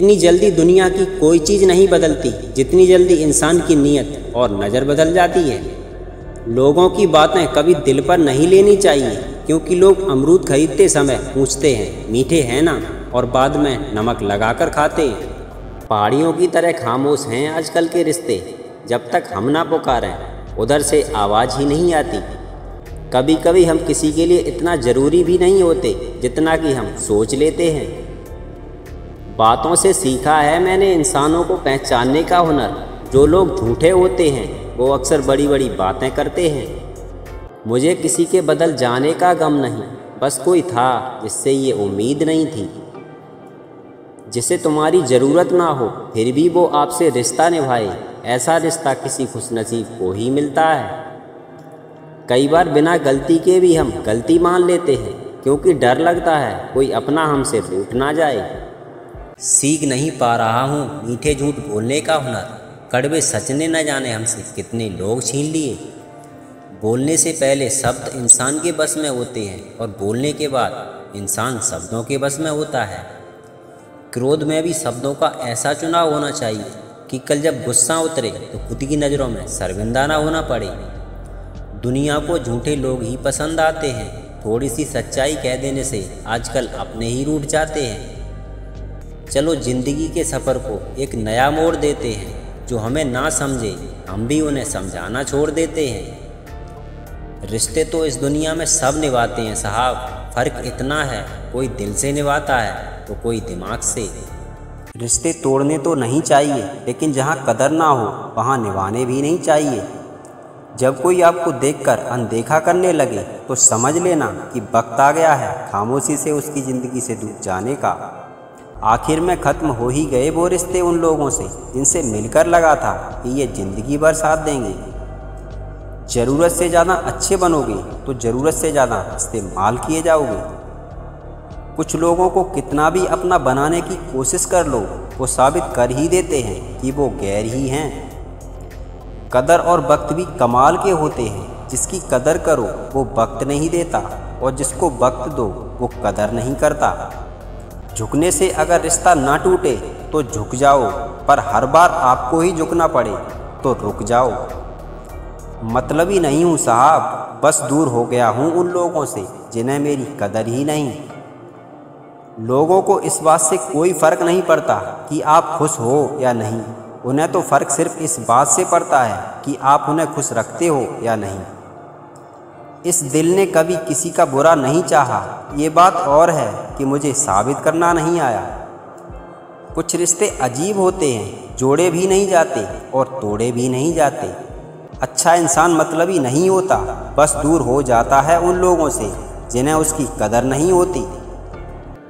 इतनी जल्दी दुनिया की कोई चीज़ नहीं बदलती जितनी जल्दी इंसान की नीयत और नज़र बदल जाती है। लोगों की बातें कभी दिल पर नहीं लेनी चाहिए, क्योंकि लोग अमरूद खरीदते समय पूछते हैं मीठे हैं ना, और बाद में नमक लगाकर खाते हैं। पहाड़ियों की तरह खामोश हैं आजकल के रिश्ते। जब तक हम ना पुकारें उधर से आवाज़ ही नहीं आती। कभी कभी हम किसी के लिए इतना ज़रूरी भी नहीं होते जितना कि हम सोच लेते हैं। बातों से सीखा है मैंने इंसानों को पहचानने का हुनर। जो लोग झूठे होते हैं वो अक्सर बड़ी बड़ी बातें करते हैं। मुझे किसी के बदल जाने का गम नहीं, बस कोई था जिससे ये उम्मीद नहीं थी, जिसे तुम्हारी ज़रूरत ना हो फिर भी वो आपसे रिश्ता निभाए। ऐसा रिश्ता किसी खुशनसीब को ही मिलता है। कई बार बिना गलती के भी हम गलती मान लेते हैं, क्योंकि डर लगता है कोई अपना हमसे रूठ ना जाए। सीख नहीं पा रहा हूँ मीठे झूठ बोलने का हुनर। कड़वे सच ने न जाने हमसे कितने लोग छीन लिए। बोलने से पहले शब्द इंसान के बस में होते हैं, और बोलने के बाद इंसान शब्दों के बस में होता है। क्रोध में भी शब्दों का ऐसा चुनाव होना चाहिए कि कल जब गुस्सा उतरे तो खुद की नज़रों में शर्मिंदा ना होना पड़े। दुनिया को झूठे लोग ही पसंद आते हैं। थोड़ी सी सच्चाई कह देने से आजकल अपने ही रूठ जाते हैं। चलो ज़िंदगी के सफ़र को एक नया मोड़ देते हैं। जो हमें ना समझे हम भी उन्हें समझाना छोड़ देते हैं। रिश्ते तो इस दुनिया में सब निभाते हैं साहब, फ़र्क इतना है कोई दिल से निभाता है तो कोई दिमाग से। रिश्ते तोड़ने तो नहीं चाहिए, लेकिन जहाँ कदर ना हो वहाँ निभाने भी नहीं चाहिए। जब कोई आपको देखकर अनदेखा करने लगे तो समझ लेना कि वक्त आ गया है खामोशी से उसकी ज़िंदगी से दूर जाने का। आखिर में ख़त्म हो ही गए वो रिश्ते उन लोगों से जिनसे मिलकर लगा था कि ये ज़िंदगी भर साथ देंगे। ज़रूरत से ज़्यादा अच्छे बनोगे तो ज़रूरत से ज़्यादा इस्तेमाल किए जाओगे। कुछ लोगों को कितना भी अपना बनाने की कोशिश कर लो, वो साबित कर ही देते हैं कि वो गैर ही हैं। कदर और वक्त भी कमाल के होते हैं। जिसकी कदर करो वो वक्त नहीं देता, और जिसको वक्त दो वो कदर नहीं करता। झुकने से अगर रिश्ता ना टूटे तो झुक जाओ, पर हर बार आपको ही झुकना पड़े तो रुक जाओ। मतलबी नहीं हूँ साहब, बस दूर हो गया हूँ उन लोगों से जिन्हें मेरी कदर ही नहीं। लोगों को इस बात से कोई फ़र्क नहीं पड़ता कि आप खुश हो या नहीं। उन्हें तो फ़र्क सिर्फ इस बात से पड़ता है कि आप उन्हें खुश रखते हो या नहीं। इस दिल ने कभी किसी का बुरा नहीं चाहा, ये बात और है कि मुझे साबित करना नहीं आया। कुछ रिश्ते अजीब होते हैं, जोड़े भी नहीं जाते और तोड़े भी नहीं जाते। अच्छा इंसान मतलबी नहीं होता, बस दूर हो जाता है उन लोगों से जिन्हें उसकी कदर नहीं होती।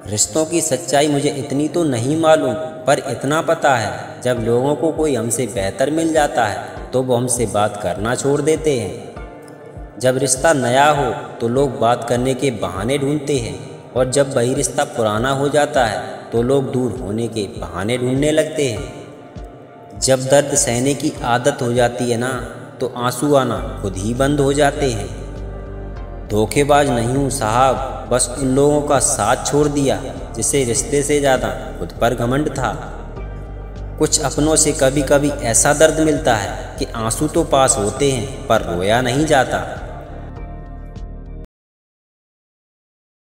रिश्तों की सच्चाई मुझे इतनी तो नहीं मालूम, पर इतना पता है जब लोगों को कोई हमसे बेहतर मिल जाता है तो वो हमसे बात करना छोड़ देते हैं। जब रिश्ता नया हो तो लोग बात करने के बहाने ढूंढते हैं, और जब वही रिश्ता पुराना हो जाता है तो लोग दूर होने के बहाने ढूंढने लगते हैं। जब दर्द सहने की आदत हो जाती है ना, तो आंसू आना खुद ही बंद हो जाते हैं। धोखेबाज नहीं हूँ साहब, बस उन लोगों का साथ छोड़ दिया जिसे रिश्ते से ज़्यादा खुद पर घमंड था। कुछ अपनों से कभी कभी ऐसा दर्द मिलता है कि आंसू तो पास होते हैं पर रोया नहीं जाता।